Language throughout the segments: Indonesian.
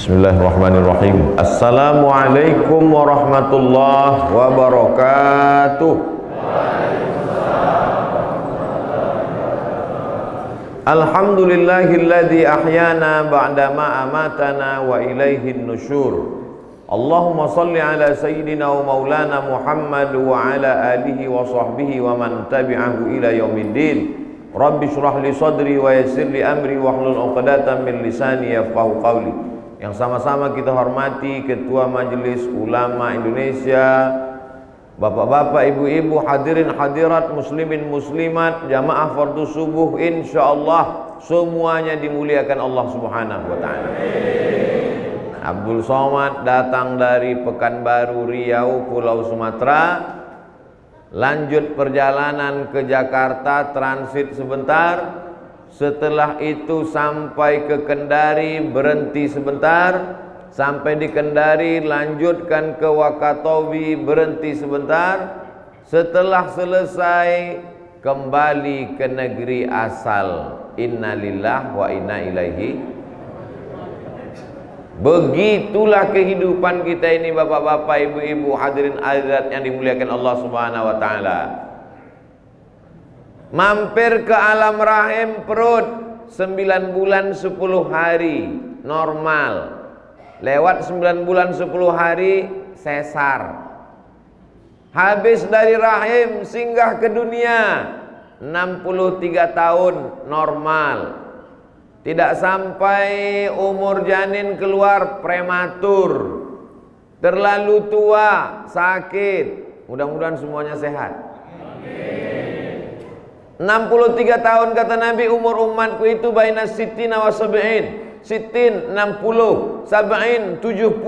Bismillahirrahmanirrahim. Assalamualaikum warahmatullahi wabarakatuh. Alhamdulillahilladzi ahyana ba'dama amatana wa ilaihin nusyur. Allahumma salli ala sayyidina wa maulana Muhammad wa ala alihi wa sahbihi wa man tabi'ahu ila yaumiddin. Rabbi shrah li sadri wa yassir li amri wa hlul 'uqdatam min lisani yafqahu qawli. Yang sama-sama kita hormati Ketua Majelis Ulama Indonesia, bapak-bapak, ibu-ibu, hadirin hadirat, muslimin muslimat, jamaah fardu subuh, insyaallah semuanya dimuliakan Allah Subhanahu wa taala. Abdul Somad datang dari Pekanbaru, Riau, Pulau Sumatera, lanjut perjalanan ke Jakarta, transit sebentar. Setelah itu sampai ke Kendari, berhenti sebentar. Sampai di Kendari lanjutkan ke Wakatobi, berhenti sebentar. Setelah selesai kembali ke negeri asal. Innalillah wa inna ilaihi. Begitulah kehidupan kita ini, bapak-bapak, ibu-ibu, hadirin hadirat yang dimuliakan Allah Subhanahu wa taala. Mampir ke alam rahim perut 9 bulan 10 hari normal. Lewat 9 bulan 10 hari sesar. Habis dari rahim singgah ke dunia 63 tahun normal. Tidak sampai umur janin keluar prematur. Terlalu tua, sakit. Mudah-mudahan semuanya sehat. 63 tahun kata Nabi, umur umatku itu baina sittina wa sab'in. Sittin 60, sab'in 70.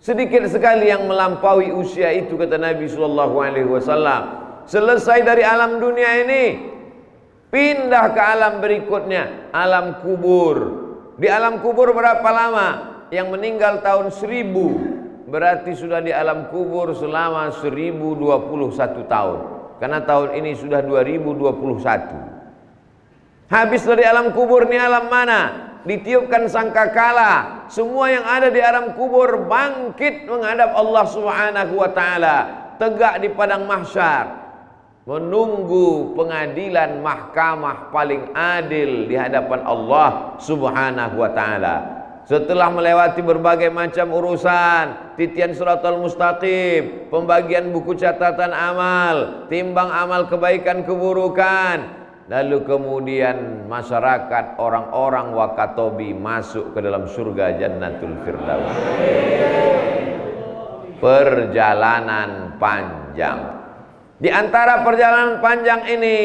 Sedikit sekali yang melampaui usia itu kata Nabi sallallahu alaihi wasallam. Selesai dari alam dunia ini, pindah ke alam berikutnya, alam kubur. Di alam kubur berapa lama? Yang meninggal tahun 1000, berarti sudah di alam kubur selama 1021 tahun. Karena tahun ini sudah 2021. Habis dari alam kubur ini alam mana? Ditiupkan sangkakala. Semua yang ada di alam kubur bangkit menghadap Allah Subhanahu wa taala, tegak di padang mahsyar, menunggu pengadilan mahkamah paling adil di hadapan Allah Subhanahu wa taala. Setelah melewati berbagai macam urusan, titian siratal mustaqim, pembagian buku catatan amal, timbang amal kebaikan keburukan, lalu kemudian masyarakat orang-orang Wakatobi masuk ke dalam surga Jannatul Firdaus. Perjalanan panjang. Di antara perjalanan panjang ini,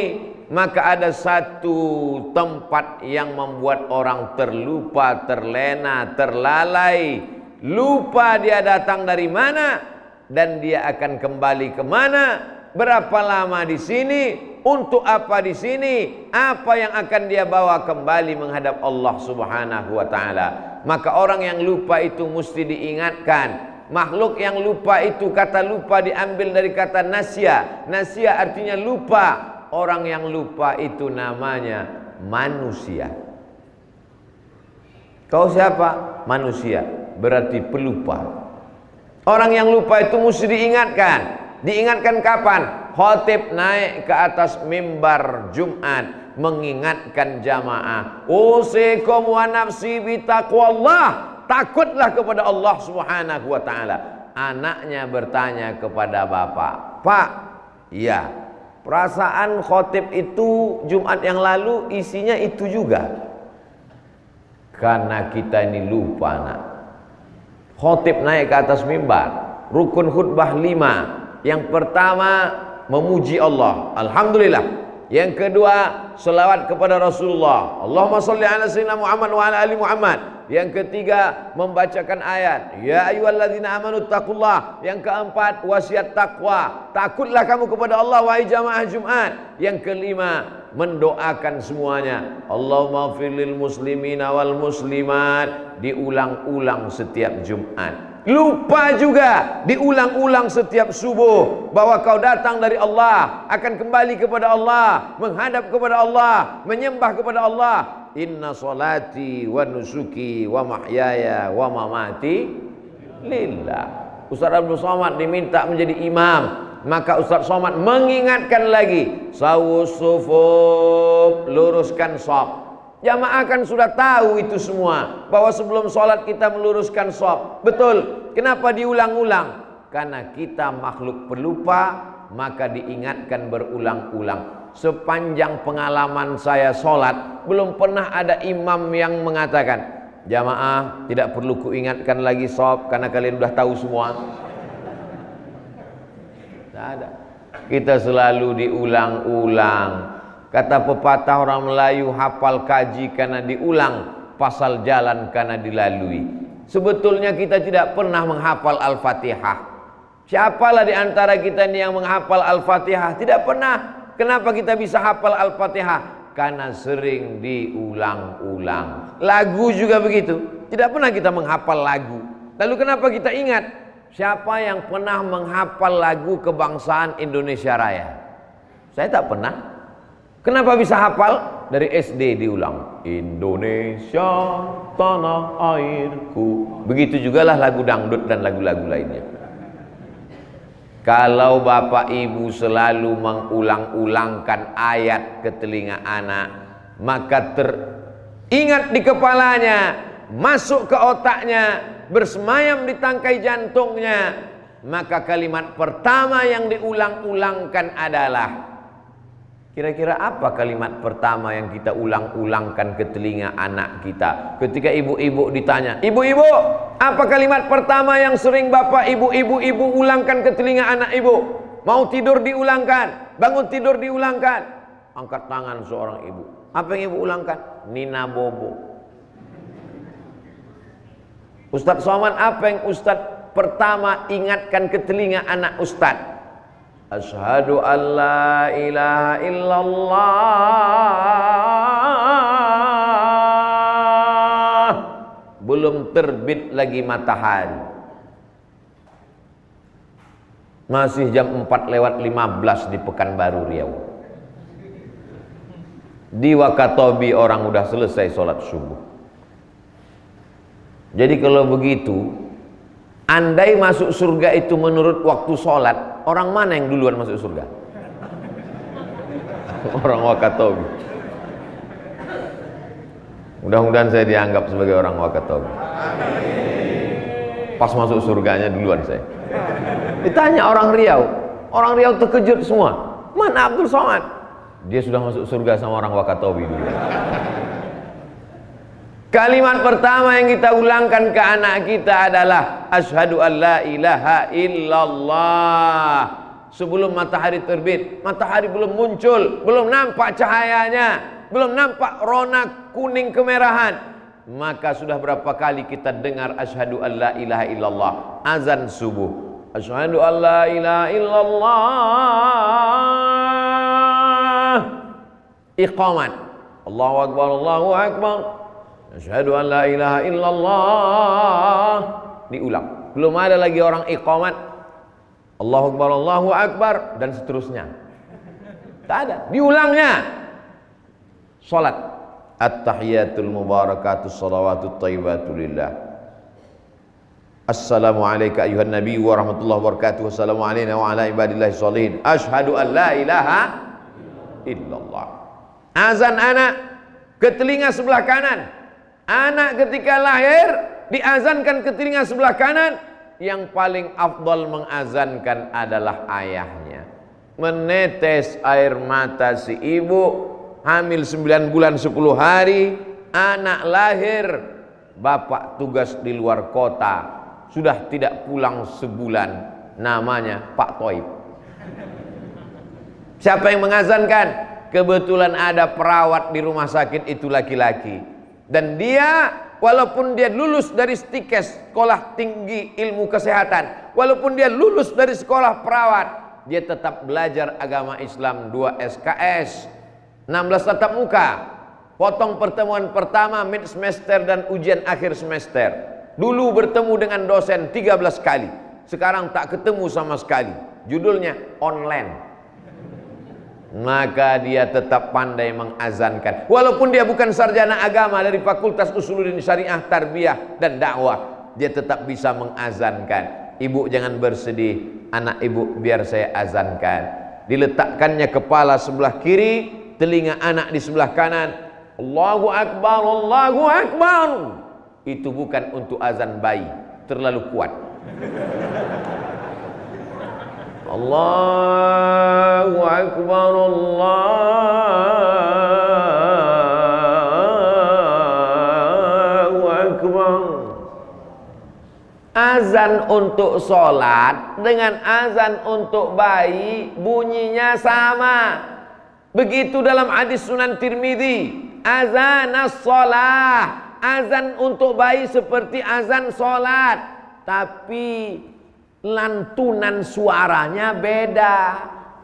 maka ada satu tempat yang membuat orang terlupa, terlena, terlalai. Lupa dia datang dari mana dan dia akan kembali kemana, berapa lama di sini, untuk apa di sini, apa yang akan dia bawa kembali menghadap Allah Subhanahu wa taala. Maka orang yang lupa itu mesti diingatkan. Makhluk yang lupa itu, kata lupa diambil dari kata nasya. Nasya artinya lupa. Orang yang lupa itu namanya manusia. Kau siapa? Manusia. Berarti pelupa. Orang yang lupa itu mesti diingatkan. Diingatkan kapan? Khatib naik ke atas mimbar Jumat mengingatkan jamaah. Usikum wa nafsi bitaqwallah. Takutlah kepada Allah Subhanahu wa taala. Anaknya bertanya kepada bapak, "Pak, iya, perasaan khotib itu Jumat yang lalu isinya itu juga." Karena kita ini lupa, nak. Khotib naik ke atas mimbar, rukun khutbah 5. Yang pertama memuji Allah, alhamdulillah. Yang kedua selawat kepada Rasulullah, Allahumma sholli ala sayyidina Muhammad wa ala ali Muhammad. Yang ketiga membacakan ayat ya ayyuhalladzina amanu taqullah. Yang keempat wasiat takwa, takutlah kamu kepada Allah wahai jamaah Jumat. Yang kelima mendoakan semuanya, Allahumma ighfir lil muslimina wal muslimat diulang-ulang setiap Jumat. Lupa juga diulang-ulang setiap subuh bahwa kau datang dari Allah, akan kembali kepada Allah, menghadap kepada Allah, menyembah kepada Allah. Inna salati wa nusuki wa mahyaya wa mamati lillah. Ustaz Abdul Somad diminta menjadi imam, maka Ustaz Somad mengingatkan lagi, sawus sufuf, luruskan shaf. Jamaah kan sudah tahu itu semua, bahwa sebelum sholat kita meluruskan shaf. Betul. Kenapa diulang-ulang? Karena kita makhluk pelupa, maka diingatkan berulang-ulang. Sepanjang pengalaman saya sholat, belum pernah ada imam yang mengatakan, jamaah tidak perlu kuingatkan lagi shaf karena kalian sudah tahu semua. Tidak ada. Kita selalu diulang-ulang. Kata pepatah orang Melayu, hafal kaji karena diulang, pasal jalan karena dilalui. Sebetulnya kita tidak pernah menghafal Al-Fatihah. Siapalah di antara kita ini yang menghafal Al-Fatihah? Tidak pernah. Kenapa kita bisa hafal Al-Fatihah? Karena sering diulang-ulang. Lagu juga begitu. Tidak pernah kita menghafal lagu. Lalu kenapa kita ingat? Siapa yang pernah menghafal lagu kebangsaan Indonesia Raya? Saya tak pernah. Kenapa bisa hafal? Dari SD diulang. Indonesia tanah airku. Begitu jugalah lagu dangdut dan lagu-lagu lainnya. Kalau bapak ibu selalu mengulang-ulangkan ayat ke telinga anak, maka teringat di kepalanya, masuk ke otaknya, bersemayam di tangkai jantungnya. Maka kalimat pertama yang diulang-ulangkan adalah, kira-kira apa kalimat pertama yang kita ulang-ulangkan ke telinga anak kita? Ketika ibu-ibu ditanya, ibu-ibu, apa kalimat pertama yang sering bapak ibu ulangkan ke telinga anak ibu? Mau tidur diulangkan, bangun tidur diulangkan. Angkat tangan seorang ibu. Apa yang ibu ulangkan? Nina Bobo. Ustaz Somad, apa yang Ustaz pertama ingatkan ke telinga anak Ustaz? Asyhadu an la ilaha illallah. Belum terbit lagi matahari, masih jam 4:15 di Pekanbaru Riau. Di Wakatobi orang udah selesai sholat subuh. Jadi kalau begitu, andai masuk surga itu menurut waktu sholat, orang mana yang duluan masuk surga? Orang Wakatobi. Mudah-mudahan saya dianggap sebagai orang Wakatobi. Pas masuk surganya duluan saya. Ditanya orang Riau terkejut semua. Mana Abdul Somad? Dia sudah masuk surga sama orang Wakatobi duluan. Kalimat pertama yang kita ulangkan ke anak kita adalah asyhadu an la ilaha illallah. Sebelum matahari terbit, matahari belum muncul, belum nampak cahayanya, belum nampak rona kuning kemerahan, maka sudah berapa kali kita dengar asyhadu an la ilaha illallah. Azan subuh, asyhadu an la ilaha illallah. Iqamat, Allahu akbar, Allahu akbar. Asyhadu an la ilaha illallah. Diulang. Belum ada lagi orang iqamat, Allahu akbar, Allahu akbar, dan seterusnya. Tak ada. Diulangnya. Salat. At-tahiyatul mubarakatus salawatut thayyibatu lillah. Assalamu alayka ayuhan nabi wa rahmatullahi wa barakatuh. Assalamu alayna wa ala ibadillahi sholihin. Asyhadu an la ilaha illallah. Azan anak ke telinga sebelah kanan. Anak ketika lahir diazankan ke telinga sebelah kanan. Yang paling afdal mengazankan adalah ayahnya. Menetes air mata si ibu, hamil 9 bulan 10 hari, anak lahir, bapak tugas di luar kota, sudah tidak pulang sebulan, namanya Pak Toib. Siapa yang mengazankan? Kebetulan ada perawat di rumah sakit itu laki-laki. Dan dia, walaupun dia lulus dari STIKES, sekolah tinggi ilmu kesehatan, walaupun dia lulus dari sekolah perawat, dia tetap belajar agama Islam 2 SKS, 16 tatap muka. Potong pertemuan pertama, mid semester dan ujian akhir semester. Dulu bertemu dengan dosen 13 kali. Sekarang tak ketemu sama sekali. Judulnya online. Maka dia tetap pandai mengazankan. Walaupun dia bukan sarjana agama dari Fakultas Usuluddin Syariah, Tarbiyah dan Dakwah, dia tetap bisa mengazankan. Ibu jangan bersedih, anak ibu biar saya azankan. Diletakkannya kepala sebelah kiri, telinga anak di sebelah kanan. Allahu Akbar, Allahu Akbar. Itu bukan untuk azan bayi, terlalu kuat. Allahu Akbar, Allahu Akbar. Azan untuk sholat dengan azan untuk bayi bunyinya sama. Begitu dalam hadis Sunan Tirmidzi, azan as-sholah, azan untuk bayi seperti azan sholat, tapi lantunan suaranya beda,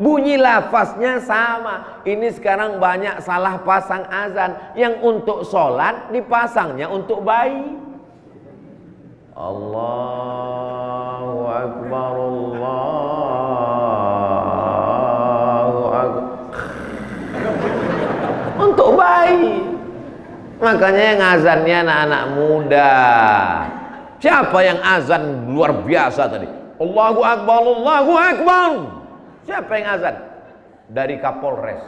bunyi lafaznya sama. Ini sekarang banyak salah pasang azan. Yang untuk sholat dipasangnya untuk bayi. Allahu Akbar, Allahu Akbar. Untuk bayi. Makanya yang azannya anak-anak muda. Siapa yang azan luar biasa tadi? Allahu Akbar, Allahu Akbar. Siapa yang azan? Dari Kapolres,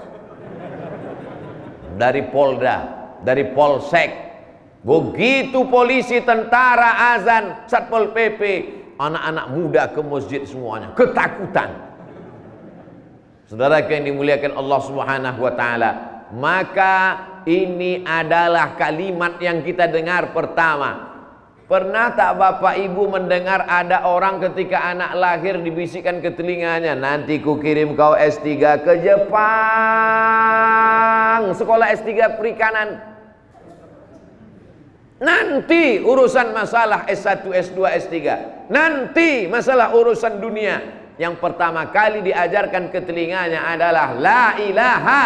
dari Polda, dari Polsek. Begitu polisi, tentara azan, Satpol PP, anak-anak muda ke masjid semuanya ketakutan. Saudara yang dimuliakan Allah Subhanahu wa taala, maka ini adalah kalimat yang kita dengar pertama. Pernah tak Bapak Ibu mendengar ada orang ketika anak lahir dibisikkan ke telinganya, nanti ku kirim kau S3 ke Jepang, sekolah S3 perikanan. Nanti urusan masalah S1, S2, S3. Nanti masalah urusan dunia. Yang pertama kali diajarkan ke telinganya adalah la ilaha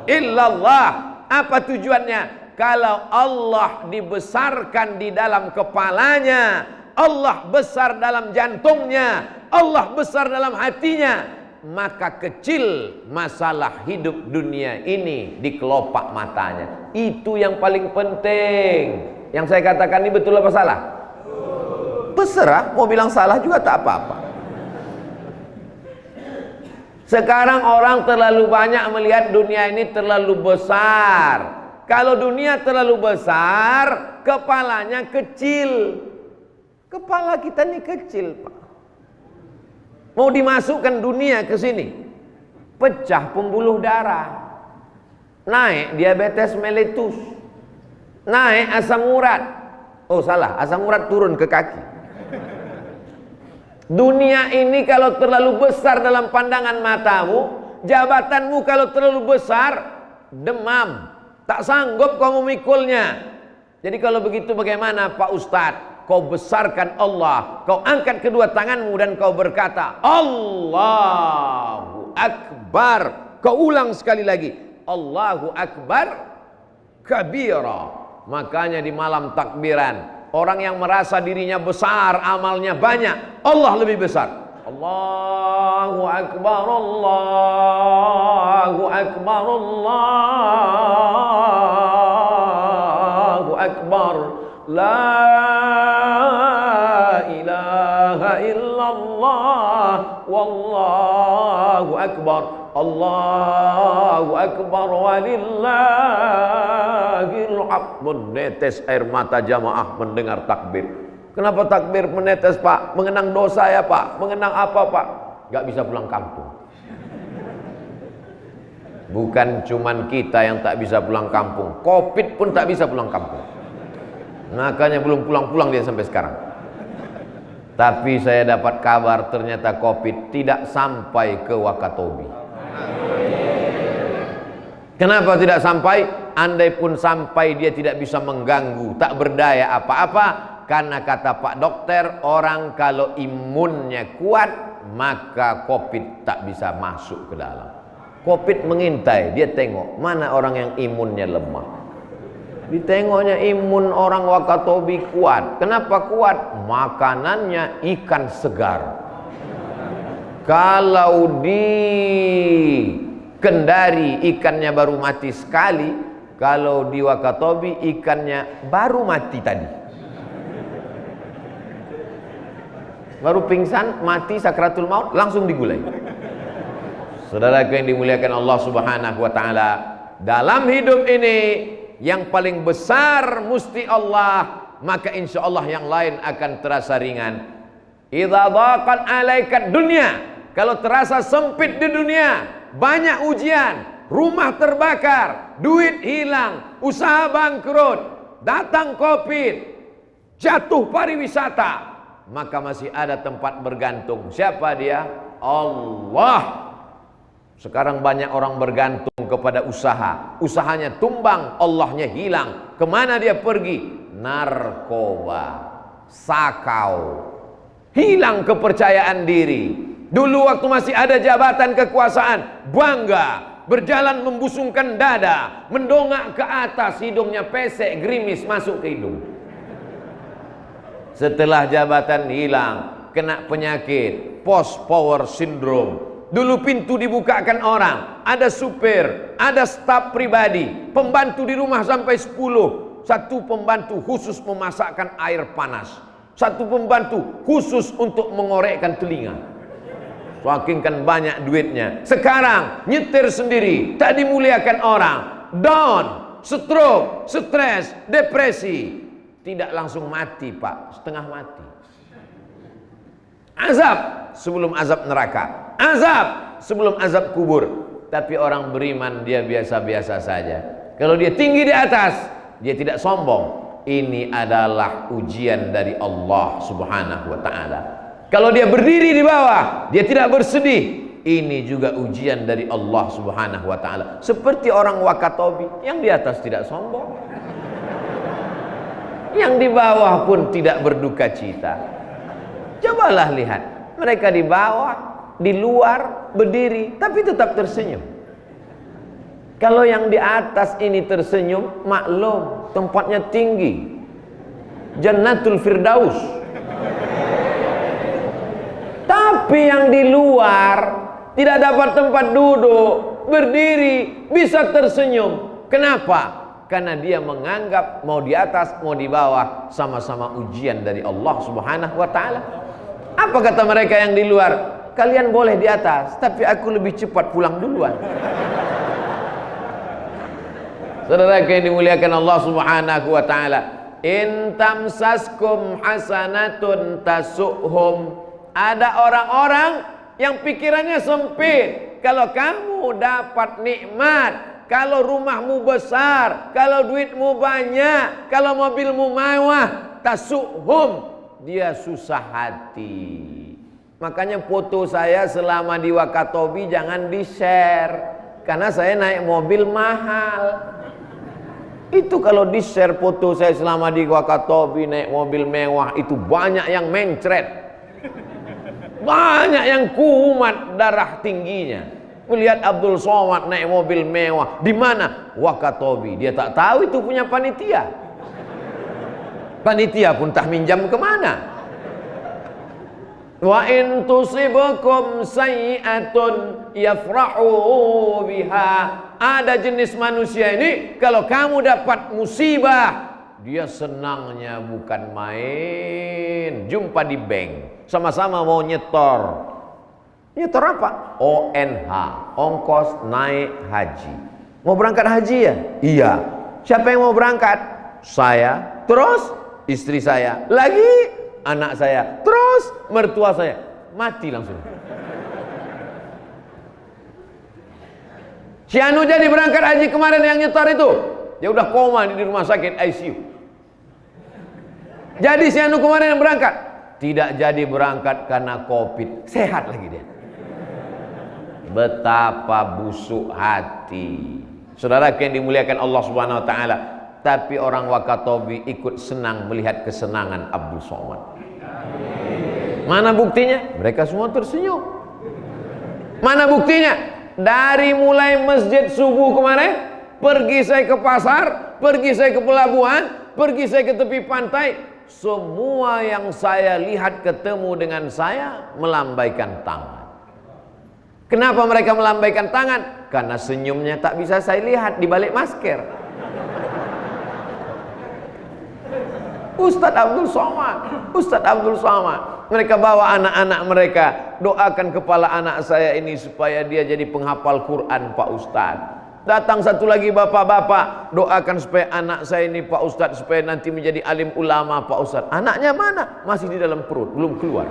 illallah. Apa tujuannya? Kalau Allah dibesarkan di dalam kepalanya, Allah besar dalam jantungnya, Allah besar dalam hatinya, maka kecil masalah hidup dunia ini di kelopak matanya. Itu yang paling penting. Yang saya katakan ini betul apa salah? Terserah, mau bilang salah juga tak apa-apa. Sekarang orang terlalu banyak melihat dunia ini terlalu besar. Kalau dunia terlalu besar, kepalanya kecil. Kepala kita ini kecil, Pak. Mau dimasukkan dunia ke sini, pecah pembuluh darah, naik diabetes mellitus, naik asam urat. Oh salah, asam urat turun ke kaki. Dunia ini kalau terlalu besar dalam pandangan matamu, jabatanmu kalau terlalu besar, demam, tak sanggup kau memikulnya. Jadi kalau begitu bagaimana Pak Ustadz? Kau besarkan Allah, kau angkat kedua tanganmu dan kau berkata Allahu Akbar. Kau ulang sekali lagi Allahu Akbar kabira. Makanya di malam takbiran, orang yang merasa dirinya besar, amalnya banyak, Allah lebih besar. Allahu Akbar, Allahu Akbar, Allahu Akbar. La ilaha illallah wallahu akbar. Allahu akbar walillahil hamd. Menetes air mata jamaah mendengar takbir. Kenapa takbir menetes, Pak? Mengenang dosa ya, Pak? Mengenang apa, Pak? Gak bisa pulang kampung. Bukan cuman kita yang tak bisa pulang kampung, Covid pun tak bisa pulang kampung. Makanya belum pulang-pulang dia sampai sekarang. Tapi saya dapat kabar ternyata Covid tidak sampai ke Wakatobi. Kenapa tidak sampai? Andai pun sampai, dia tidak bisa mengganggu, tak berdaya apa-apa. Karena kata Pak Dokter, orang kalau imunnya kuat, maka Covid tak bisa masuk ke dalam. Covid mengintai, dia tengok mana orang yang imunnya lemah. Ditengoknya imun orang Wakatobi kuat. Kenapa kuat? Makanannya ikan segar. Kalau di Kendari ikannya baru mati sekali, kalau di Wakatobi ikannya baru mati tadi. Baru pingsan, mati sakratul maut, langsung digulai. Saudara yang dimuliakan Allah Subhanahu wa taala, dalam hidup ini yang paling besar musti Allah, maka insya Allah yang lain akan terasa ringan. Idza dhaqat 'alaika dunya, kalau terasa sempit di dunia, banyak ujian, rumah terbakar, duit hilang, usaha bangkrut, datang Covid, jatuh pariwisata, maka masih ada tempat bergantung. Siapa dia? Allah. Sekarang banyak orang bergantung kepada usaha, usahanya tumbang, Allahnya hilang. Kemana dia pergi? Narkoba, sakau, hilang kepercayaan diri. Dulu waktu masih ada jabatan kekuasaan, bangga, berjalan membusungkan dada, mendongak ke atas, hidungnya pesek, gerimis masuk ke hidung. Setelah jabatan hilang, kena penyakit post power syndrome. Dulu pintu dibukakan orang, ada supir, ada staf pribadi, pembantu di rumah sampai 10. Satu pembantu khusus memasakkan air panas, satu pembantu khusus untuk mengorekkan telinga. Saking kan banyak duitnya. Sekarang nyetir sendiri, tak dimuliakan orang, down, stroke, stres, depresi. Tidak langsung mati Pak, setengah mati. Azab sebelum azab neraka, azab sebelum azab kubur. Tapi orang beriman dia biasa-biasa saja. Kalau dia tinggi di atas, dia tidak sombong. Ini adalah ujian dari Allah Subhanahu wa taala. Kalau dia berdiri di bawah, dia tidak bersedih. Ini juga ujian dari Allah Subhanahu wa taala. Seperti orang Wakatobi, yang di atas tidak sombong, yang di bawah pun tidak berduka cita. Cobalah lihat, mereka di bawah, di luar, berdiri, tapi tetap tersenyum. Kalau yang di atas ini tersenyum, maklum, tempatnya tinggi, Jannatul Firdaus. Tapi yang di luar tidak dapat tempat duduk, berdiri, bisa tersenyum. Kenapa? Karena dia menganggap mau di atas, mau di bawah, sama-sama ujian dari Allah Subhanahu wa taala. Apa kata mereka yang di luar? Kalian boleh di atas, tapi aku lebih cepat pulang duluan. Saudara yang dimuliakan Allah Subhanahu wa taala, in tamsaskum hasanatun tasuhum. Ada orang-orang yang pikirannya sempit. Kalau kamu dapat nikmat, kalau rumahmu besar, kalau duitmu banyak, kalau mobilmu mewah, tasuhum, dia susah hati. Makanya foto saya selama di Wakatobi jangan di-share, karena saya naik mobil mahal. Itu kalau di-share foto saya selama di Wakatobi naik mobil mewah, itu banyak yang mencret, banyak yang kumat darah tingginya melihat Abdul Somad naik mobil mewah. Di mana? Wakatobi. Dia tak tahu itu punya panitia. Panitia pun tak minjam kemana. Wa in tusibukum sayyi'atun yafrahu biha. Ada jenis manusia ini, kalau kamu dapat musibah, dia senangnya bukan main. Jumpa di bank, sama-sama mau nyetor. Nyetor apa? ONH, ongkos naik haji. Mau berangkat haji ya? Iya. Siapa yang mau berangkat? Saya. Terus istri saya, lagi anak saya, terus mertua saya. Mati langsung. Si Anu jadi berangkat haji kemarin yang nyetor itu, dia udah koma di rumah sakit ICU. Jadi si Anu kemarin yang berangkat tidak jadi berangkat karena Covid, sehat lagi dia. Betapa busuk hati. Saudara yang dimuliakan Allah Subhanahu wa taala, tapi orang Wakatobi ikut senang melihat kesenangan Abdul Somad. Mana buktinya? Mereka semua tersenyum. Mana buktinya? dari mulai masjid subuh kemarin, pergi saya ke pasar, pergi saya ke pelabuhan, pergi saya ke tepi pantai, semua yang saya lihat ketemu dengan saya melambaikan tangan. Kenapa mereka melambaikan tangan? Karena senyumnya tak bisa saya lihat di balik masker. Ustadz Abdul Somad, Ustadz Abdul Somad. Mereka bawa anak-anak mereka, doakan kepala anak saya ini supaya dia jadi penghafal Quran Pak Ustadz. Datang satu lagi bapak-bapak, doakan supaya anak saya ini Pak Ustadz supaya nanti menjadi alim ulama Pak Ustadz. Anaknya mana? Masih di dalam perut, belum keluar.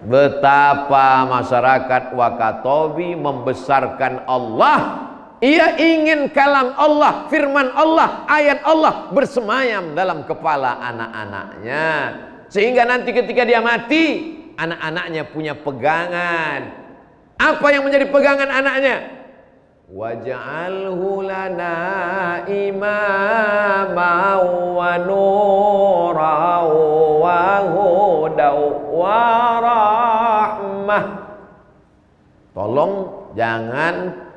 Betapa masyarakat Wakatobi membesarkan Allah. Ia ingin kalam Allah, firman Allah, ayat Allah bersemayam dalam kepala anak-anaknya, sehingga nanti ketika dia mati, anak-anaknya punya pegangan. Apa yang menjadi pegangan anaknya? Waj'alhu lana imama wa nura wa huda wa rahmah. Tolong jangan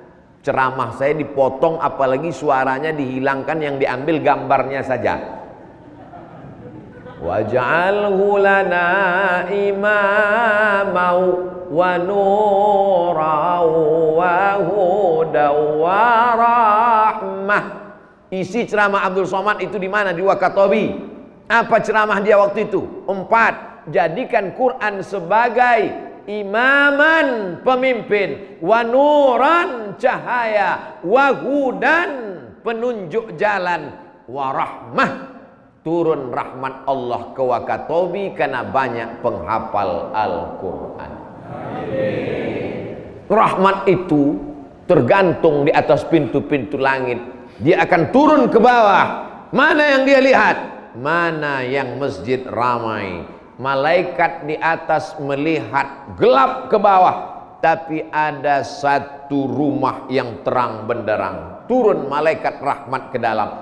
ceramah saya dipotong, apalagi suaranya dihilangkan, yang diambil gambarnya saja. Waj'alhu lana imama wa nura wa huda wa rahmah. Isi ceramah Abdul Somad itu di mana? Di Wakatobi. Apa ceramah dia waktu itu? 4. Jadikan Quran sebagai imaman, pemimpin, wanuran, cahaya, wahudan, penunjuk jalan, warahmah, turun rahmat Allah ke Wakatobi karena banyak penghafal Al-Quran. Rahmat itu tergantung di atas pintu-pintu langit. Dia akan turun ke bawah. Mana yang dia lihat? Mana yang masjid ramai? Malaikat di atas melihat gelap ke bawah, tapi ada satu rumah yang terang benderang. Turun malaikat rahmat ke dalam.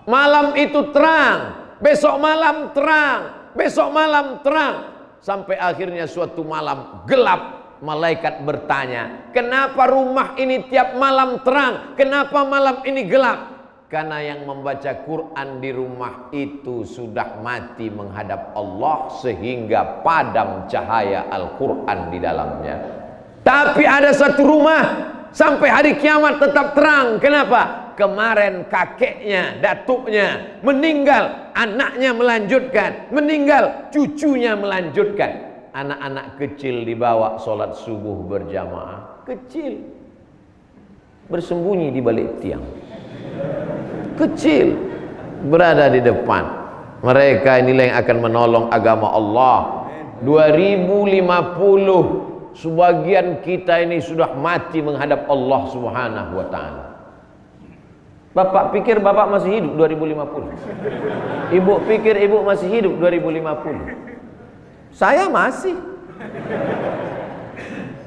Malam itu terang, besok malam terang, besok malam terang, sampai akhirnya suatu malam gelap. Malaikat bertanya, kenapa rumah ini tiap malam terang, kenapa malam ini gelap? Karena yang membaca Quran di rumah itu sudah mati menghadap Allah, sehingga padam cahaya Al-Quran di dalamnya. Tapi ada satu rumah sampai hari kiamat tetap terang. Kenapa? Kemarin kakeknya, datuknya meninggal, anaknya melanjutkan, meninggal, cucunya melanjutkan. Anak-anak kecil dibawa sholat subuh berjamaah, kecil, bersembunyi di balik tiang. Kecil berada di depan. Mereka inilah yang akan menolong agama Allah. 2050 sebagian kita ini sudah mati menghadap Allah Subhanahu wa ta'ala. Bapak pikir bapak masih hidup 2050? Ibu pikir ibu masih hidup 2050? Saya masih.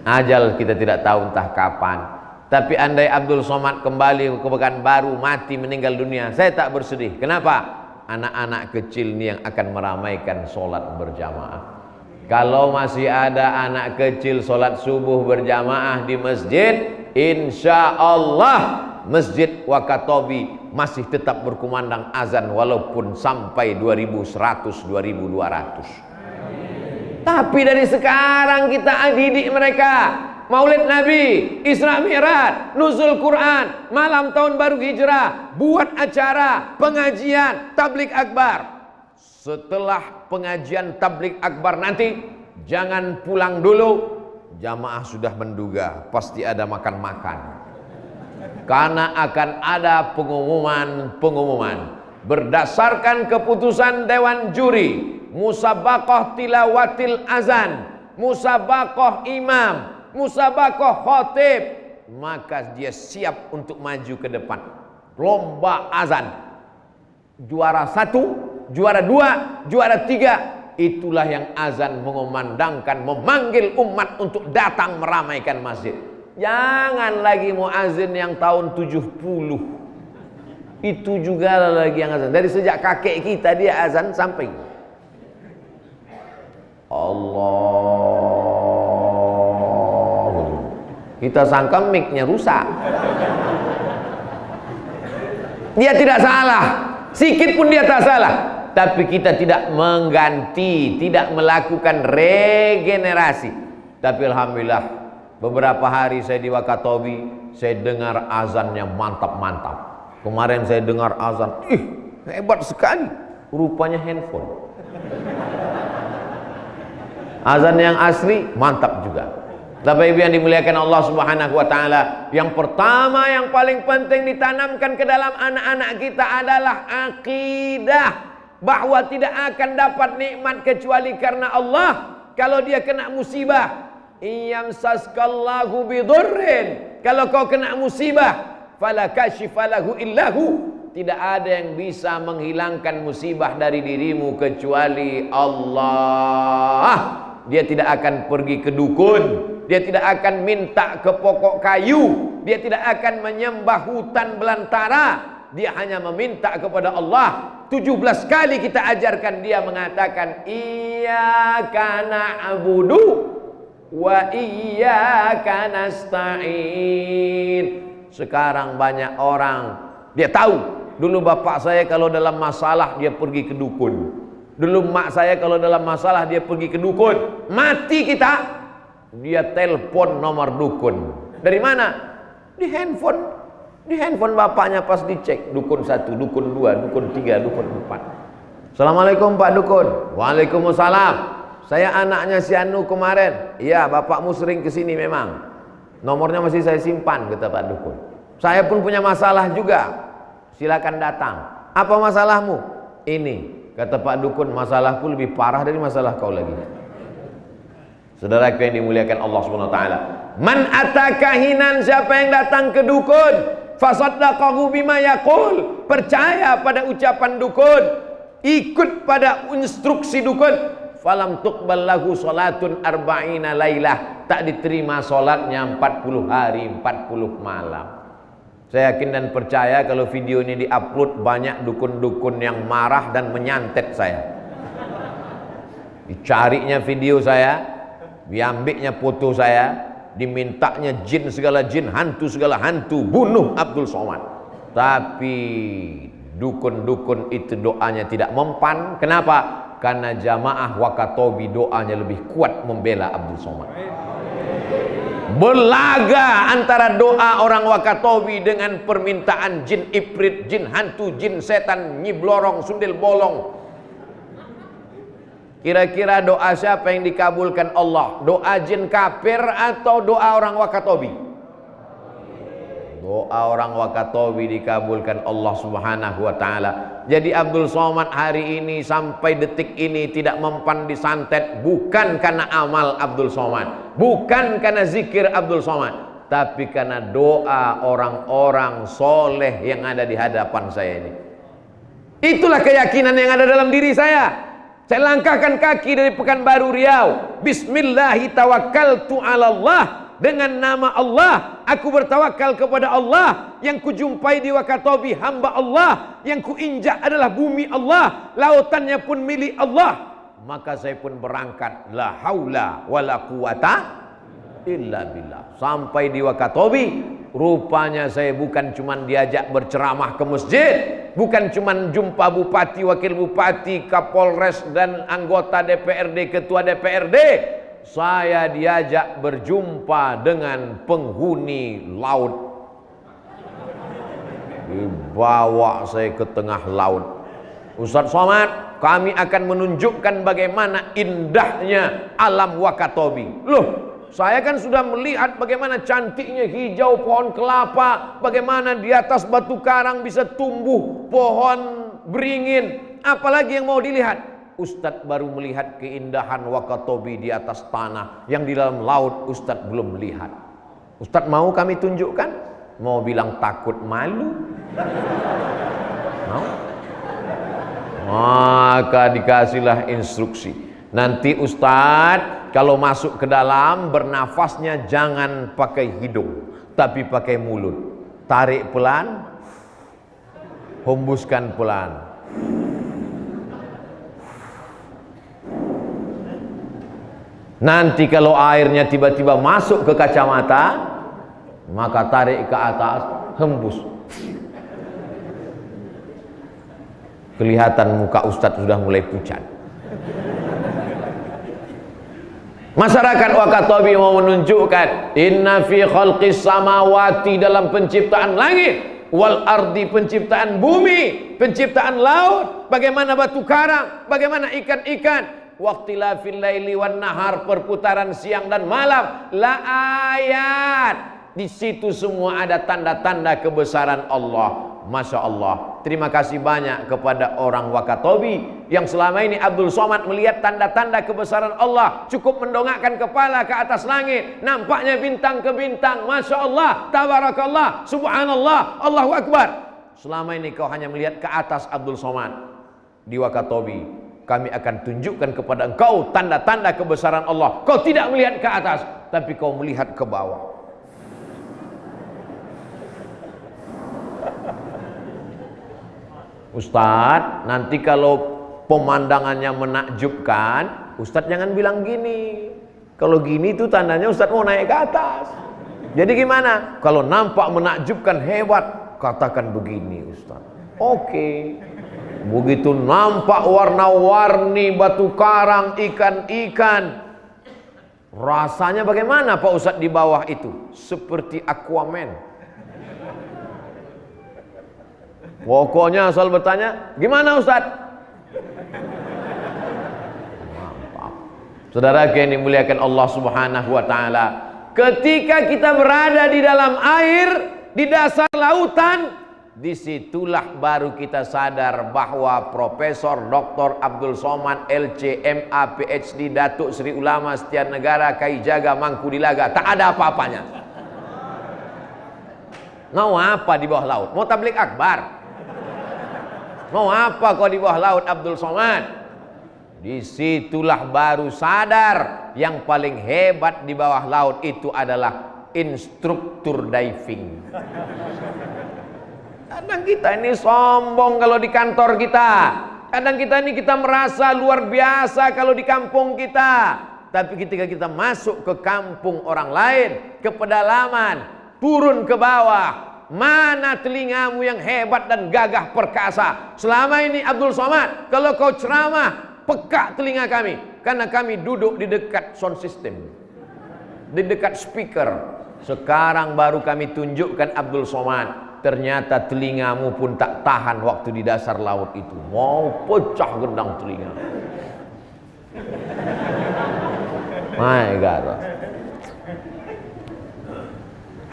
Ajal kita tidak tahu entah kapan. Tapi andai Abdul Somad kembali ke Pekanbaru, mati meninggal dunia, saya tak bersedih. Kenapa? Anak-anak kecil ini yang akan meramaikan sholat berjamaah. Kalau masih ada anak kecil sholat subuh berjamaah di masjid, insya Allah Masjid Wakatobi masih tetap berkumandang azan walaupun sampai 2100, 2200. Tapi dari sekarang kita didik mereka. Maulid Nabi, Isra Mi'raj, Nuzul Quran, malam tahun baru hijrah, buat acara, pengajian, tablik akbar. Setelah pengajian tablik akbar nanti, jangan pulang dulu. Jamaah sudah menduga, pasti ada makan-makan. Karena akan ada pengumuman. Berdasarkan keputusan Dewan Juri, musabaqah tilawatil azan, musabaqah imam, musabaqah khatib, maka dia siap untuk maju ke depan. Lomba azan, juara 1, juara 2, juara 3, itulah yang azan mengumandangkan, memanggil umat untuk datang meramaikan masjid. Jangan lagi muazin yang tahun 70. Itu juga lagi yang azan. Dari sejak kakek kita dia azan sampai Allah Kita sangka mic-nya rusak. Dia tidak salah, sikit pun dia tak salah. Tapi kita tidak mengganti, tidak melakukan regenerasi. Tapi alhamdulillah, beberapa hari saya di Wakatobi, saya dengar azannya mantap-mantap. Kemarin saya dengar azan, hebat sekali. Rupanya handphone. Azan yang asli mantap juga. Bapak Ibu yang dimuliakan Allah Subhanahu wa taala, yang pertama yang paling penting ditanamkan ke dalam anak-anak kita adalah akidah bahwa tidak akan dapat nikmat kecuali karena Allah. Kalau dia kena musibah, iyamsaskallahu bidurrin, kalau kau kena musibah, fala kashifalahu illahu, tidak ada yang bisa menghilangkan musibah dari dirimu kecuali Allah. Dia tidak akan pergi ke dukun, dia tidak akan minta ke pokok kayu, dia tidak akan menyembah hutan belantara, dia hanya meminta kepada Allah. 17 kali kita ajarkan dia mengatakan iyyaka na'budu wa iyyaka nasta'in. Sekarang banyak orang, dia tahu, dulu bapak saya kalau dalam masalah dia pergi ke dukun. Dulu mak saya kalau dalam masalah dia pergi ke dukun. Mati kita, dia telepon nomor dukun. Dari mana? Di handphone. Di handphone bapaknya pas dicek, dukun 1, dukun 2, dukun 3, dukun 4. Assalamualaikum Pak Dukun. Waalaikumsalam. Saya anaknya si Anu kemarin. Iya, bapakmu sering kesini memang. Nomornya masih saya simpan, kata Pak Dukun. Saya pun punya masalah juga. Silakan datang. Apa masalahmu? Ini. Kata Pak Dukun, masalahku lebih parah dari masalah kau lagi. Saudara yang dimuliakan Allah Subhanahu wa taala. Man atakahinan, siapa yang datang ke dukun, fasaddaqahu bima yaqul, percaya pada ucapan dukun, ikut pada instruksi dukun, falam tuqbal lahu salatun arba'ina lailah, tak diterima salatnya 40 hari 40 malam. Saya yakin dan percaya kalau video ini diupload, banyak dukun-dukun yang marah dan menyantet saya. Dicarinya video saya, diambilnya foto saya, dimintanya jin segala jin, hantu segala hantu, bunuh Abdul Somad. Tapi dukun-dukun itu doanya tidak mempan. Kenapa? Karena jamaah Wakatobi doanya lebih kuat membela Abdul Somad. Berlaga antara doa orang Wakatobi dengan permintaan jin ifrit, jin hantu, jin setan, nyi blorong, sundel bolong. Kira-kira doa siapa yang dikabulkan Allah? Doa jin kafir atau doa orang Wakatobi? Doa orang Wakatobi dikabulkan Allah Subhanahu wa taala. Jadi Abdul Somad hari ini sampai detik ini tidak mempan disantet, bukan karena amal Abdul Somad, bukan karena zikir Abdul Somad, tapi karena doa orang-orang soleh yang ada di hadapan saya ini. Itulah keyakinan yang ada dalam diri saya. Saya langkahkan kaki dari Pekanbaru Riau, bismillahi tawakkaltu ala Allah, dengan nama Allah aku bertawakal kepada Allah. Yang kujumpai di Wakatobi hamba Allah, yang kuinjak adalah bumi Allah, lautannya pun milik Allah. Maka saya pun berangkat, la haula wala quwata illa billah. Sampai di Wakatobi, rupanya saya bukan cuma diajak berceramah ke masjid, bukan cuma jumpa bupati, wakil bupati, kapolres dan anggota DPRD, ketua DPRD. Saya diajak berjumpa dengan penghuni laut. Dibawa saya ke tengah laut. Ustaz Somad, kami akan menunjukkan bagaimana indahnya alam Wakatobi. Loh, saya kan sudah melihat bagaimana cantiknya hijau pohon kelapa, bagaimana di atas batu karang bisa tumbuh pohon beringin. Apalagi yang mau dilihat? Ustadz baru melihat keindahan Wakatobi di atas tanah, yang di dalam laut Ustadz belum melihat. Ustadz mau kami tunjukkan? Mau bilang takut malu? Mau? Maka dikasihlah instruksi. Nanti Ustadz kalau masuk ke dalam, bernafasnya jangan pakai hidung, tapi pakai mulut. Tarik pelan, hembuskan pelan. Nanti kalau airnya tiba-tiba masuk ke kacamata, Maka tarik ke atas, hembus. Kelihatan muka Ustadz sudah mulai pucat. Masyarakat Wakatobi mau menunjukkan inna fi khalqis samawati, dalam penciptaan langit, wal ardi, penciptaan bumi, penciptaan laut, bagaimana batu karang, bagaimana ikan-ikan, waqtilafil laili wan nahar, perputaran siang dan malam, la ayat. Di situ semua ada tanda-tanda kebesaran Allah. Masya Allah. Terima kasih banyak kepada orang Wakatobi yang selama ini Abdul Somad melihat tanda-tanda kebesaran Allah. Cukup mendongakkan kepala ke atas langit, nampaknya bintang ke bintang. Masya Allah, tabarakallah, subhanallah, Allahu Akbar. Selama ini kau hanya melihat ke atas Abdul Somad. Di Wakatobi kami akan tunjukkan kepada engkau tanda-tanda kebesaran Allah. Kau tidak melihat ke atas, tapi kau melihat ke bawah. Ustadz, nanti kalau pemandangannya menakjubkan, Ustadz jangan bilang gini. Kalau gini itu tandanya Ustadz mau naik ke atas. Jadi gimana? Kalau nampak menakjubkan, hebat, katakan begini Ustadz. Oke. Begitu nampak warna-warni batu karang, ikan-ikan, rasanya bagaimana Pak Ustadz di bawah itu? Seperti Aquaman. Pokoknya asal bertanya, gimana Ustadz? Mantap. Saudara yang dimuliakan Allah Subhanahu wa Ta'ala, ketika kita berada di dalam air, di dasar lautan, disitulah baru kita sadar bahwa Profesor Dr. Abdul Somad LC MA PhD Datuk Seri Ulama Setian Negara Kaijaga Mangkudilaga tak ada apa-apanya. Mau apa di bawah laut? Mau tablik akbar? Mau apa kau di bawah laut Abdul Somad? Disitulah baru sadar yang paling hebat di bawah laut itu adalah instruktur diving. Kadang kita ini sombong kalau di kantor kita. Kadang kita ini kita merasa luar biasa kalau di kampung kita. Tapi ketika kita masuk ke kampung orang lain, ke pedalaman, turun ke bawah, mana telingamu yang hebat dan gagah perkasa? Selama ini Abdul Somad, kalau kau ceramah, peka telinga kami, karena kami duduk di dekat sound system, di dekat speaker. Sekarang baru kami tunjukkan Abdul Somad, ternyata telingamu pun tak tahan waktu di dasar laut itu, mau pecah gendang telinga. My God.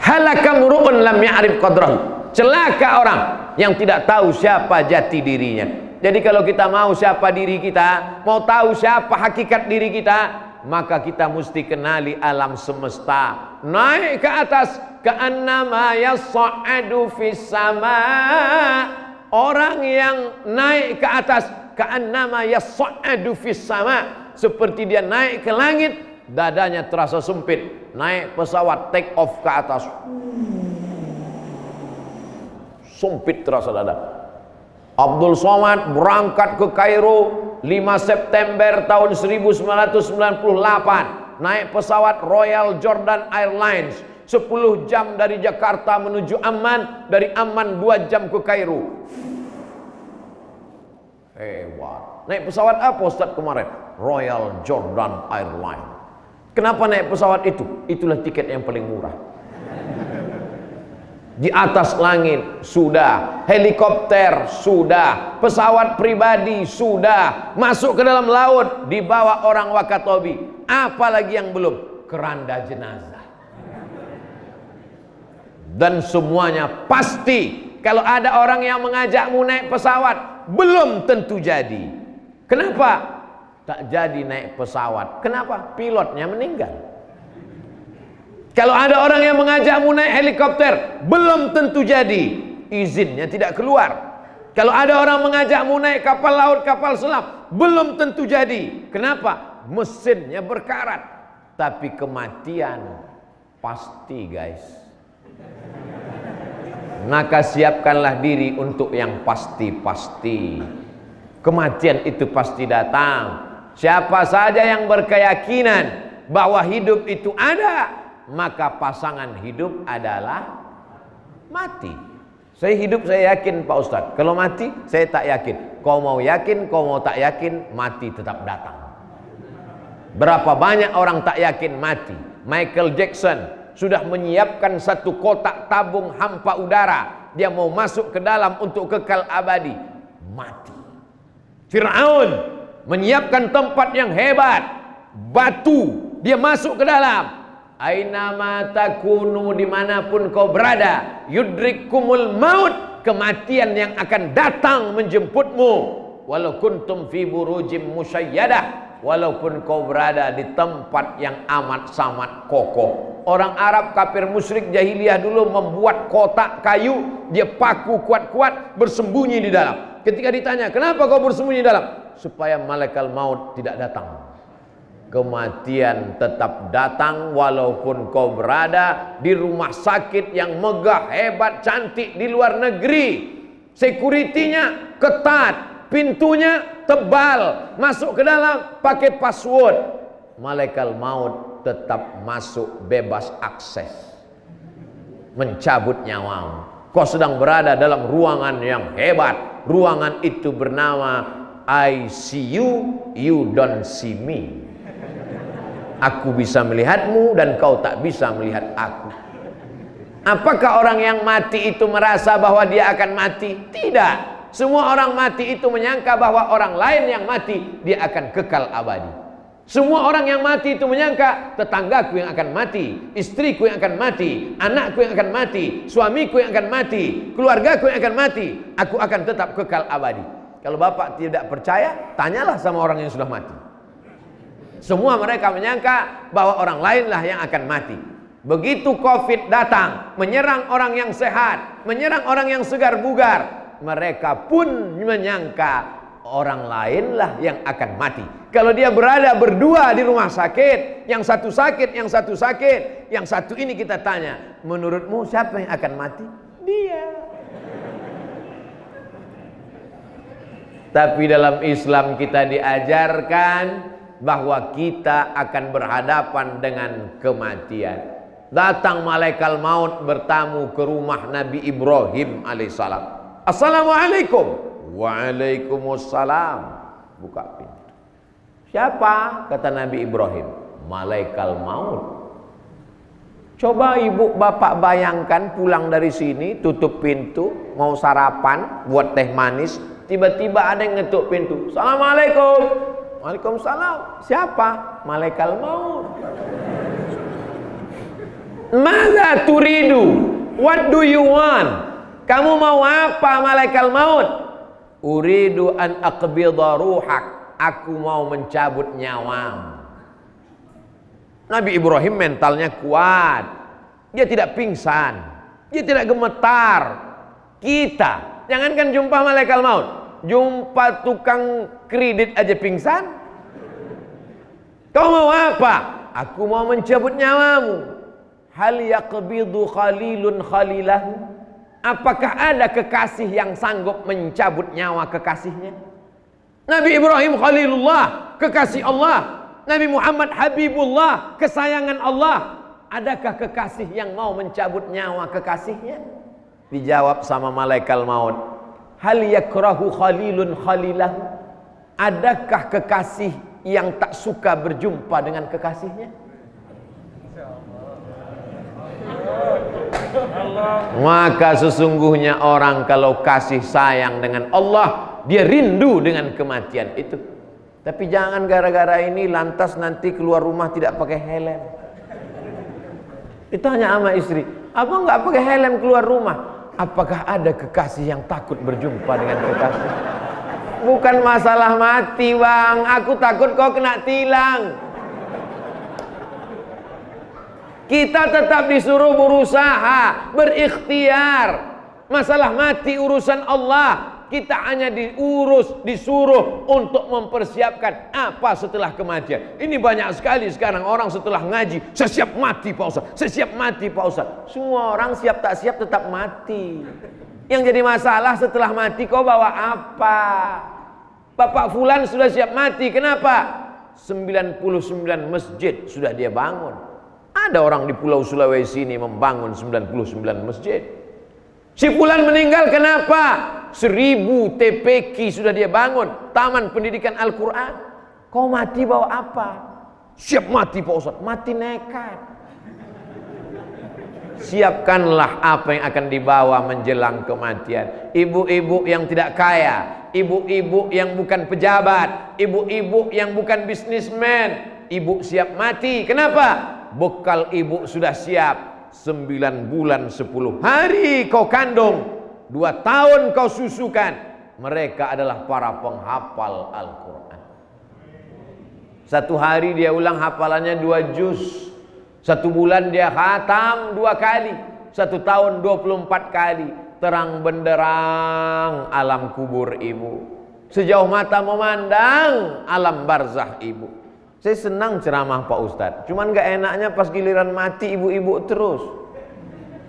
Halakam ru'un lam ya'rif qadrahu. Celaka orang yang tidak tahu siapa jati dirinya. Jadi kalau kita mau siapa diri kita, mau tahu siapa hakikat diri kita, maka kita mesti kenali alam semesta. Naik ke atas, ka'annama yas'adu fis sama. Orang yang naik ke atas, ka'annama yas'adu fis sama, seperti dia naik ke langit, dadanya terasa sempit. Naik pesawat take off ke atas, sempit terasa dada. Abdul Somad berangkat ke Kairo 5 September tahun 1998, naik pesawat Royal Jordan Airlines 10 jam dari Jakarta menuju Amman, dari Amman 2 jam ke Kairo. Hebat. Naik pesawat apa Ustaz kemarin? Royal Jordan Airlines. Kenapa naik pesawat itu? Itulah tiket yang paling murah. Di atas langit sudah, helikopter sudah, pesawat pribadi sudah, masuk ke dalam laut dibawa orang Wakatobi. Apalagi yang belum? Keranda jenazah. Dan semuanya pasti. Kalau ada orang yang mengajakmu naik pesawat, belum tentu jadi. Kenapa? Tak jadi naik pesawat. Kenapa? Pilotnya meninggal. Kalau ada orang yang mengajakmu naik helikopter, belum tentu jadi. Izinnya tidak keluar. Kalau ada orang mengajakmu naik kapal laut, kapal selam, belum tentu jadi. Kenapa? Mesinnya berkarat. Tapi kematian pasti, guys. Maka siapkanlah diri untuk yang pasti-pasti. Kematian itu pasti datang. Siapa saja yang berkeyakinan bahwa hidup itu ada, maka pasangan hidup adalah mati. Saya hidup saya yakin Pak Ustadz. Kalau mati saya tak yakin. Kau mau yakin, kau mau tak yakin, mati tetap datang. Berapa banyak orang tak yakin mati. Michael Jackson sudah menyiapkan satu kotak tabung hampa udara. Dia mau masuk ke dalam untuk kekal abadi. Mati. Fir'aun menyiapkan tempat yang hebat, batu. Dia masuk ke dalam. Ainama takunu, dimanapun kau berada, yudrikumul maut, kematian yang akan datang menjemputmu. Walau kuntum fi burujim musyayyadah, walaupun kau berada di tempat yang amat sangat kokoh. Orang Arab kafir musyrik jahiliyah dulu membuat kotak kayu, dia paku kuat-kuat, bersembunyi di dalam. Ketika ditanya, kenapa kau bersembunyi di dalam? Supaya malaikat maut tidak datang. Kematian tetap datang walaupun kau berada di rumah sakit yang megah, hebat, cantik di luar negeri. Security-nya ketat, pintunya tebal, masuk ke dalam pakai password. Malaikat maut tetap masuk, bebas akses, mencabut nyawamu. Kau sedang berada dalam ruangan yang hebat. Ruangan itu bernama ICU, you don't see me. Aku bisa melihatmu dan kau tak bisa melihat aku. Apakah orang yang mati itu merasa bahwa dia akan mati? Tidak. Semua orang mati itu menyangka bahwa orang lain yang mati, dia akan kekal abadi. Semua orang yang mati itu menyangka tetanggaku yang akan mati, istriku yang akan mati, anakku yang akan mati, suamiku yang akan mati, keluargaku yang akan mati. Aku akan tetap kekal abadi. Kalau bapak tidak percaya, tanyalah sama orang yang sudah mati. Semua mereka menyangka bahwa orang lainlah yang akan mati. Begitu COVID datang, menyerang orang yang sehat, menyerang orang yang segar bugar, mereka pun menyangka orang lainlah yang akan mati. Kalau dia berada berdua di rumah sakit, yang satu sakit, yang satu sakit, yang satu ini kita tanya, menurutmu siapa yang akan mati? Dia. Tapi dalam Islam kita diajarkan bahwa kita akan berhadapan dengan kematian. Datang malaikat maut bertamu ke rumah Nabi Ibrahim alaihissalam. Assalamualaikum. Waalaikumsalam. Buka pintu. Siapa? Kata Nabi Ibrahim. Malaikat maut. Coba ibu bapak bayangkan pulang dari sini, tutup pintu, mau sarapan, buat teh manis, tiba-tiba ada yang ngetuk pintu. Assalamualaikum. Waalaikumsalam. Siapa? Malaikat maut. Madza turidu? What do you want? Kamu mau apa malaikat maut? Uridu an aqbidha ruhak. Aku mau mencabut nyawamu. Nabi Ibrahim mentalnya kuat. Dia tidak pingsan. Dia tidak gemetar. Kita, jangankan jumpa malaikat maut, jumpa tukang kredit aja pingsan. Kau mau apa? Aku mau mencabut nyawamu. Hal yaqbidu khalilun khalilahu? Apakah ada kekasih yang sanggup mencabut nyawa kekasihnya? Nabi Ibrahim Khalilullah, kekasih Allah. Nabi Muhammad Habibullah, kesayangan Allah. Adakah kekasih yang mau mencabut nyawa kekasihnya? Dijawab sama malaikat maut. Hal yakrahu khalilun khalilahu? Adakah kekasih yang tak suka berjumpa dengan kekasihnya? Maka sesungguhnya orang kalau kasih sayang dengan Allah, dia rindu dengan kematian itu. Tapi jangan gara-gara ini lantas nanti keluar rumah tidak pakai helm. Ditanya sama istri, abang nggak pakai helm keluar rumah? Apakah ada kekasih yang takut berjumpa dengan kekasih? Bukan masalah mati bang, aku takut kau kena tilang. Kita tetap disuruh berusaha, berikhtiar. Masalah mati urusan Allah. Kita hanya disuruh untuk mempersiapkan apa setelah kematian. Ini banyak sekali sekarang orang setelah ngaji, saya siap mati Pak Ustaz, saya siap mati Pak Ustaz. Semua orang siap tak siap tetap mati. Yang jadi masalah setelah mati kau bawa apa? Bapak Fulan sudah siap mati, kenapa? 99 masjid sudah dia bangun. Ada orang di Pulau Sulawesi ini membangun 99 masjid. Si fulan meninggal kenapa? 1000 TPQ sudah dia bangun, Taman Pendidikan Al-Quran. Kau mati bawa apa? Siap mati Pak Ustaz. Mati nekat. Siapkanlah apa yang akan dibawa menjelang kematian. Ibu-ibu yang tidak kaya, ibu-ibu yang bukan pejabat, ibu-ibu yang bukan bisnismen, ibu siap mati. Kenapa? Bekal ibu sudah siap. 9 bulan 10 hari kau kandung, 2 tahun kau susukan. Mereka adalah para penghafal Al-Quran. 1 hari dia ulang hafalannya 2 juz. 1 bulan dia khatam 2 kali. 1 tahun 24 kali. Terang benderang alam kubur ibu. Sejauh mata memandang alam barzah ibu. Saya senang ceramah Pak Ustadz. Cuman gak enaknya pas giliran mati ibu-ibu terus.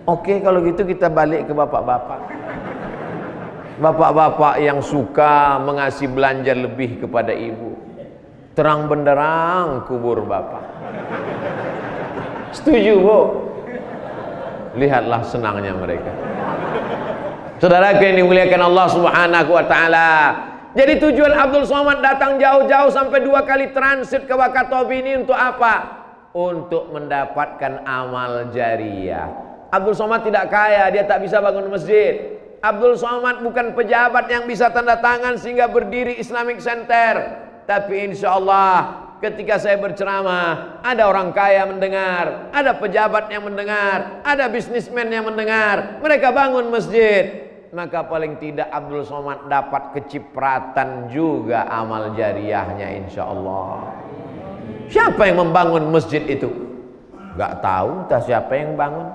Oke, kalau gitu kita balik ke bapak-bapak. Bapak-bapak yang suka mengasih belanja lebih kepada ibu. Terang benderang kubur bapak. Setuju Bu? Lihatlah senangnya mereka. Saudaraku yang dimuliakan Allah Subhanahu wa taala. Jadi tujuan Abdul Somad datang jauh-jauh sampai 2 kali transit ke Wakatobi ini untuk apa? Untuk mendapatkan amal jariyah. Abdul Somad tidak kaya, dia tak bisa bangun masjid. Abdul Somad bukan pejabat yang bisa tanda tangan sehingga berdiri Islamic Center. Tapi insya Allah ketika saya berceramah, ada orang kaya mendengar, ada pejabat yang mendengar, ada bisnismen yang mendengar, mereka bangun masjid. Maka paling tidak Abdul Somad dapat kecipratan juga amal jariyahnya insya Allah. Siapa yang membangun masjid itu? Gak tahu entah siapa yang bangun.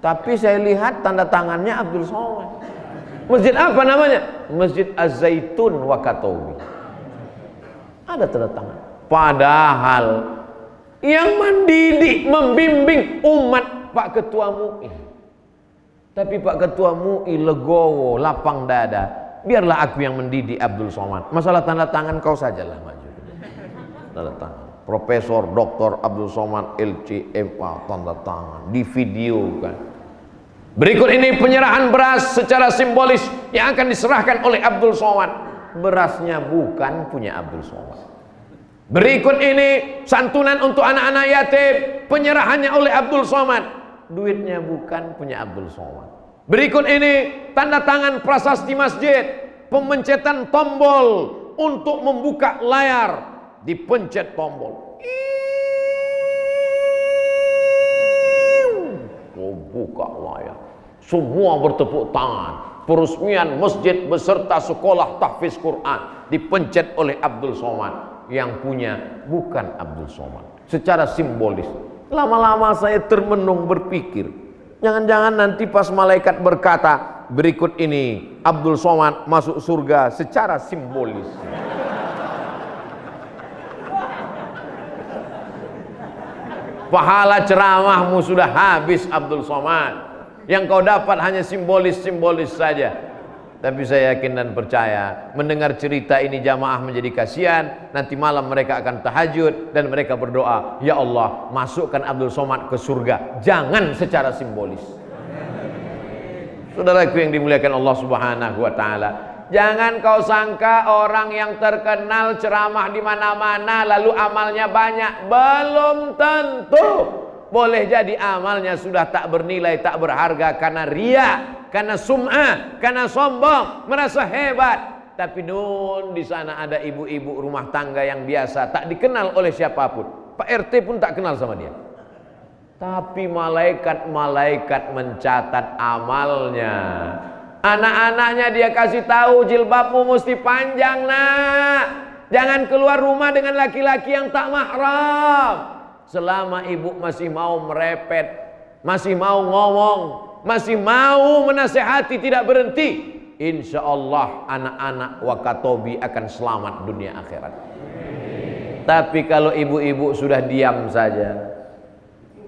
Tapi saya lihat tanda tangannya Abdul Somad. Masjid apa namanya? Masjid Az-Zaitun Wakatobi. Ada tanda tangan. Padahal yang mendidik, membimbing umat Pak Ketua MUI. Tapi Pak Ketua MUI legowo, lapang dada. Biarlah aku yang mendidik Abdul Somad. Masalah tanda tangan kau sajalah maju. Tanda tangan. Profesor Dr. Abdul Somad LCMA tanda tangan di video kan. Berikut ini penyerahan beras secara simbolis yang akan diserahkan oleh Abdul Somad. Berasnya bukan punya Abdul Somad. Berikut ini santunan untuk anak-anak yatim, penyerahannya oleh Abdul Somad. Duitnya bukan punya Abdul Somad. Berikut ini tanda tangan prasasti masjid, pemencetan tombol untuk membuka layar, dipencet tombol. Buka layar. Semua bertepuk tangan. Peresmian masjid beserta sekolah tahfiz Quran dipencet oleh Abdul Somad. Yang punya bukan Abdul Somad. Secara simbolis. Lama-lama saya termenung berpikir, jangan-jangan nanti pas malaikat berkata, berikut ini Abdul Somad masuk surga secara simbolis. Pahala ceramahmu sudah habis Abdul Somad. Yang kau dapat hanya simbolis-simbolis saja. Tapi saya yakin dan percaya, mendengar cerita ini jamaah menjadi kasihan. Nanti malam mereka akan tahajud dan mereka berdoa, ya Allah, masukkan Abdul Somad ke surga. Jangan secara simbolis. Saudaraku yang dimuliakan Allah Subhanahu wa taala, jangan kau sangka orang yang terkenal ceramah di mana-mana lalu amalnya banyak. Belum tentu. Boleh jadi amalnya sudah tak bernilai, tak berharga karena riya, karena sum'ah, karena sombong, merasa hebat. Tapi di sana ada ibu-ibu rumah tangga yang biasa, tak dikenal oleh siapapun. Pak RT pun tak kenal sama dia. Tapi malaikat-malaikat mencatat amalnya. Anak-anaknya dia kasih tahu, jilbabmu mesti panjang nak. Jangan keluar rumah dengan laki-laki yang tak mahram. Selama ibu masih mau merepet, masih mau ngomong, masih mau menasehati tidak berhenti, insya Allah anak-anak Wakatobi akan selamat dunia akhirat. Tapi kalau ibu-ibu sudah diam saja,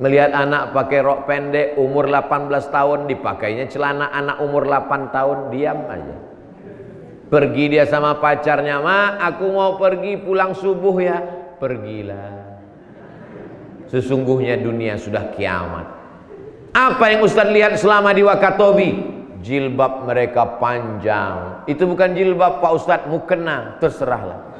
melihat anak pakai rok pendek umur 18 tahun, dipakainya celana anak umur 8 tahun, diam aja. Pergi dia sama pacarnya, ma aku mau pergi pulang subuh ya. Pergilah. Sesungguhnya dunia sudah kiamat. Apa yang Ustaz lihat selama di Wakatobi? Jilbab mereka panjang. Itu bukan jilbab Pak Ustaz, mukena, terserahlah.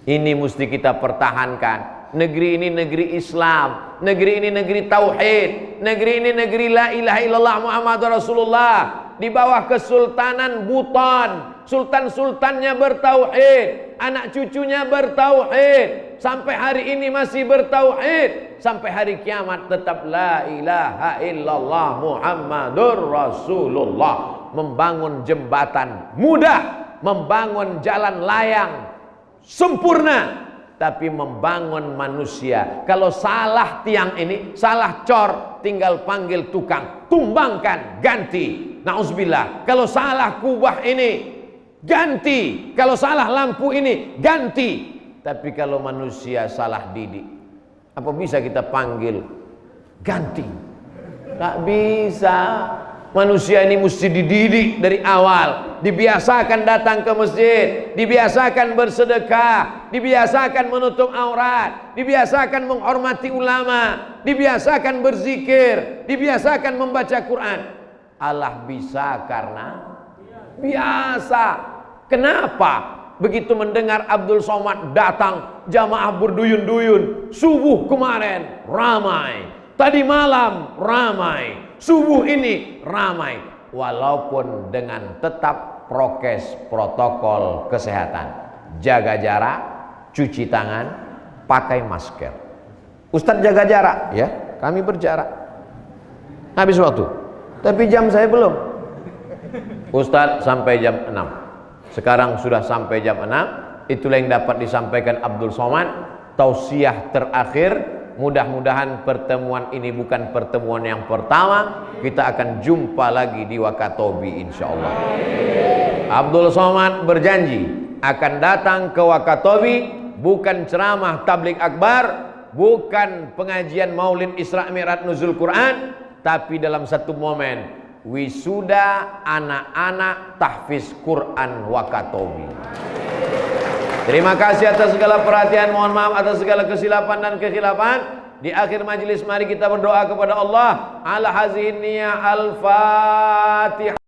Ini mesti kita pertahankan. Negeri ini negeri Islam, negeri ini negeri tauhid, negeri ini negeri la ilaha illallah Muhammadur Rasulullah. Di bawah kesultanan Buton, sultan-sultannya bertauhid, anak cucunya bertauhid, sampai hari ini masih bertauhid, sampai hari kiamat tetap la ilaha illallah Muhammadur Rasulullah. Membangun jembatan mudah, membangun jalan layang sempurna, tapi membangun manusia. Kalau salah tiang ini, salah cor, tinggal panggil tukang, tumbangkan, ganti. Nauzubillah. Kalau salah kubah ini, ganti. Kalau salah lampu ini, ganti. Tapi kalau manusia salah didik, apa bisa kita panggil ganti? Tak bisa. Manusia ini mesti dididik dari awal, dibiasakan datang ke masjid, dibiasakan bersedekah, dibiasakan menutup aurat, dibiasakan menghormati ulama, dibiasakan berzikir, dibiasakan membaca Quran. Allah bisa karena biasa. Kenapa? Begitu mendengar Abdul Somad datang, jamaah berduyun-duyun, subuh kemarin ramai, tadi malam ramai, subuh ini ramai, walaupun dengan tetap prokes protokol kesehatan, jaga jarak, cuci tangan, pakai masker. Ustadz jaga jarak, ya, kami berjarak. Habis waktu. Tapi jam saya belum. Ustadz sampai jam 6. Sekarang sudah sampai jam 6. Itulah yang dapat disampaikan Abdul Somad. Tausiah terakhir. Mudah-mudahan pertemuan ini bukan pertemuan yang pertama. Kita akan jumpa lagi di Wakatobi insyaallah. Abdul Somad berjanji akan datang ke Wakatobi, bukan ceramah tabligh akbar, bukan pengajian maulid Isra Mi'raj nuzul Quran, tapi dalam satu momen wisuda anak-anak tahfiz Quran Wakatobi. Terima kasih atas segala perhatian, mohon maaf atas segala kesilapan dan kekhilafan. Di akhir majelis mari kita berdoa kepada Allah. Ala hazihin niyah al-Fatihah.